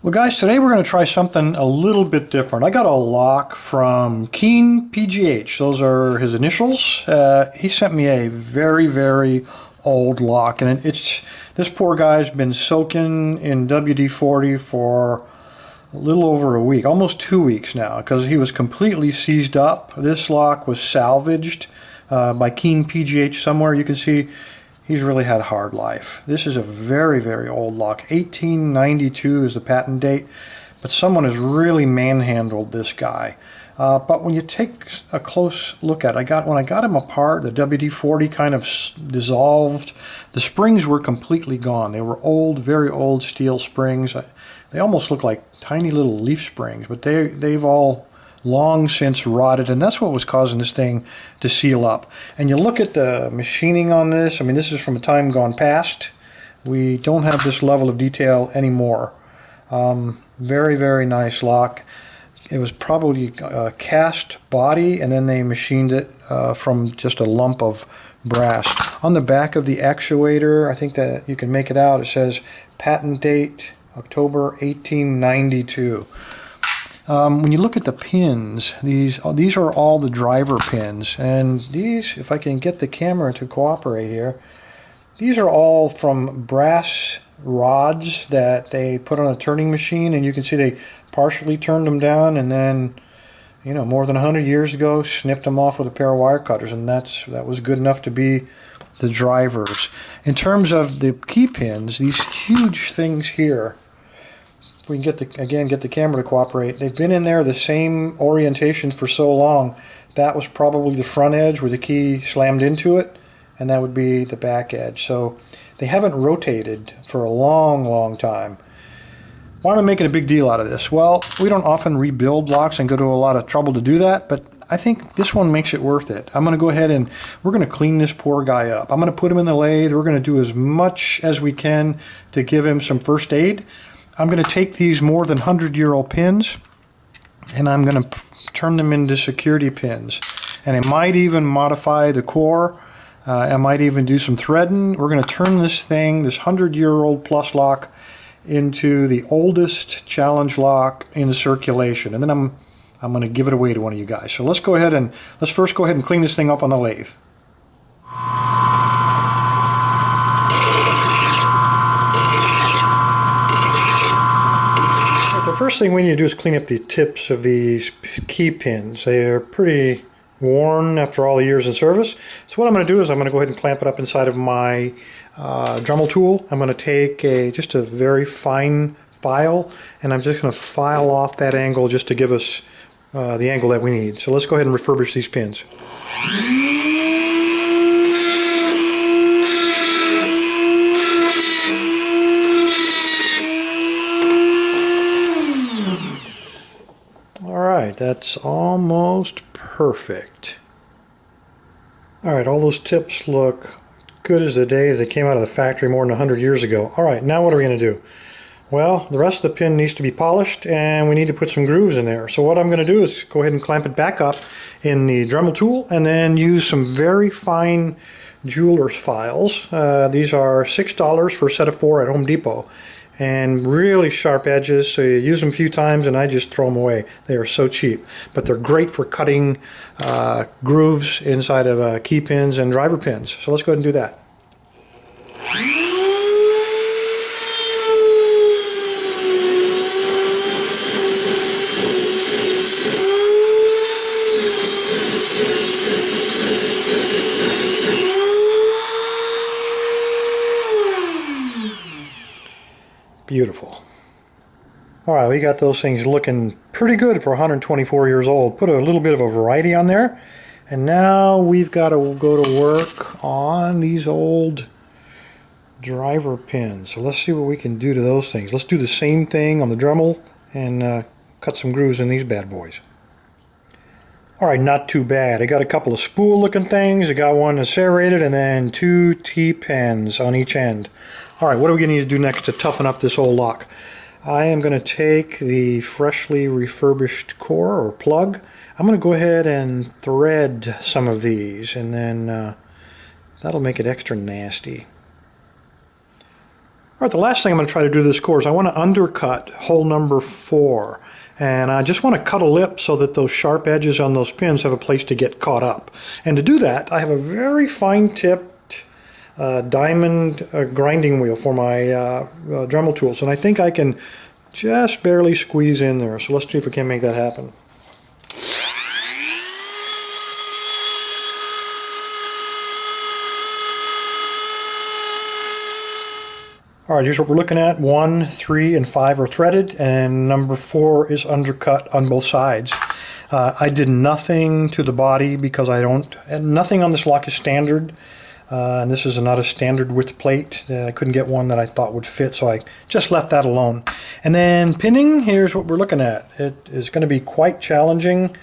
Well guys, today we're going to try something a little bit different. I got a lock from Keen PGH. Those are his initials. He sent me a very old lock, and this poor guy's been soaking in WD-40 for a little over a week, almost 2 weeks now, because he was completely seized up. This lock was salvaged by Keen PGH somewhere. You can see he's really had a hard life. This is a very old lock. 1892 is the patent date, but someone has really manhandled this guy. But when you take a close look at it, when I got him apart, the WD-40 kind of dissolved. The springs were completely gone. They were old, very old steel springs. They almost look like tiny little leaf springs, but they've all long since rotted, and that's what was causing this thing to seal up. And you look at the machining on this, I mean, this is from a time gone past. We don't have this level of detail anymore. Very nice lock. It was probably a cast body, and then they machined it from just a lump of brass. On the back of the actuator, I think that you can make it out, it says patent date October 1892. When you look at the pins, these are all the driver pins, and these, if I can get the camera to cooperate here, these are all from brass rods that they put on a turning machine, and you can see they partially turned them down, and then, you know, more than 100 years ago, snipped them off with a pair of wire cutters, and that was good enough to be the drivers. In terms of the key pins, these huge things here, we can get the camera to cooperate. They've been in there the same orientation for so long. That was probably the front edge where the key slammed into it, and that would be the back edge. So they haven't rotated for a long time. Why am I making a big deal out of this? Well, we don't often rebuild locks and go to a lot of trouble to do that, but I think this one makes it worth it. I'm going to go ahead and we're going to clean this poor guy up. I'm going to put him in the lathe. We're going to do as much as we can to give him some first aid. I'm going to take these more than 100-year-old pins, and I'm going to turn them into security pins. And I might even modify the core. I might even do some threading. We're going to turn this thing, this 100-year-old plus lock, into the oldest challenge lock in circulation. And then I'm going to give it away to one of you guys. So let's first go ahead and clean this thing up on the lathe. The first thing we need to do is clean up the tips of these key pins. They are pretty worn after all the years in service. So what I'm going to do is I'm going to go ahead and clamp it up inside of my Dremel tool. I'm going to take just a very fine file, and I'm just going to file off that angle just to give us the angle that we need. So let's go ahead and refurbish these pins. Alright, that's almost perfect. Alright, all those tips look good as the day they came out of the factory more than 100 years ago. Alright, now what are we going to do? Well, the rest of the pin needs to be polished, and we need to put some grooves in there. So what I'm going to do is go ahead and clamp it back up in the Dremel tool, and then use some very fine jeweler's files. These are $6 for a set of 4 at Home Depot. And really sharp edges, so you use them a few times and I just throw them away. They are so cheap, but they're great for cutting grooves inside of key pins and driver pins. So let's go ahead and do that. Beautiful. Alright, we got those things looking pretty good for 124 years old. Put a little bit of a variety on there. And now we've got to go to work on these old driver pins. So let's see what we can do to those things. Let's do the same thing on the Dremel and cut some grooves in these bad boys. Alright, not too bad. I got a couple of spool looking things. I got one that's serrated, and then 2 T-pins on each end. Alright, what are we going to need to do next to toughen up this old lock? I am going to take the freshly refurbished core or plug. I'm going to go ahead and thread some of these, and then that'll make it extra nasty. All right, the last thing I'm going to try to do this course, I want to undercut hole number 4. And I just want to cut a lip so that those sharp edges on those pins have a place to get caught up. And to do that, I have a very fine-tipped diamond grinding wheel for my Dremel tools. And I think I can just barely squeeze in there. So let's see if we can make that happen. All right, here's what we're looking at. 1, 3, and 5 are threaded, and number 4 is undercut on both sides. I did nothing to the body because nothing on this lock is standard, and this is not a standard width plate. I couldn't get one that I thought would fit, so I just left that alone. And then pinning, here's what we're looking at. It is going to be quite challenging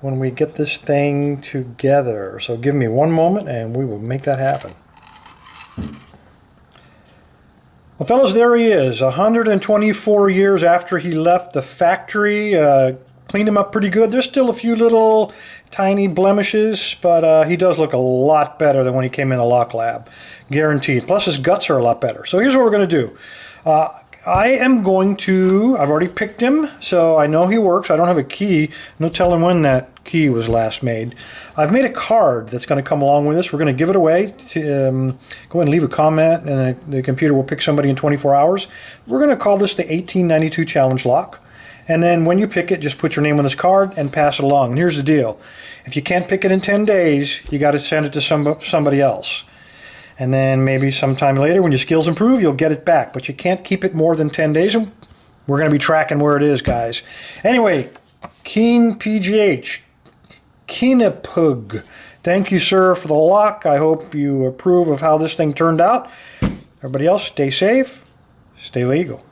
when we get this thing together. So give me one moment and we will make that happen. Well, fellas, there he is, 124 years after he left the factory. Cleaned him up pretty good. There's still a few little tiny blemishes, but he does look a lot better than when he came in the lock lab. Guaranteed. Plus his guts are a lot better. So here's what we're going to do. I've already picked him, so I know he works. I don't have a key. No telling when that key was last made. I've made a card that's going to come along with this. We're going to give it away. Go ahead and leave a comment, and the computer will pick somebody in 24 hours. We're going to call this the 1892 Challenge Lock. And then when you pick it, just put your name on this card and pass it along. And here's the deal. If you can't pick it in 10 days, you got to send it to somebody else. And then maybe sometime later, when your skills improve, you'll get it back. But you can't keep it more than 10 days. And we're going to be tracking where it is, guys. Anyway, Keen PGH. Keenapug. Thank you, sir, for the lock. I hope you approve of how this thing turned out. Everybody else, stay safe, stay legal.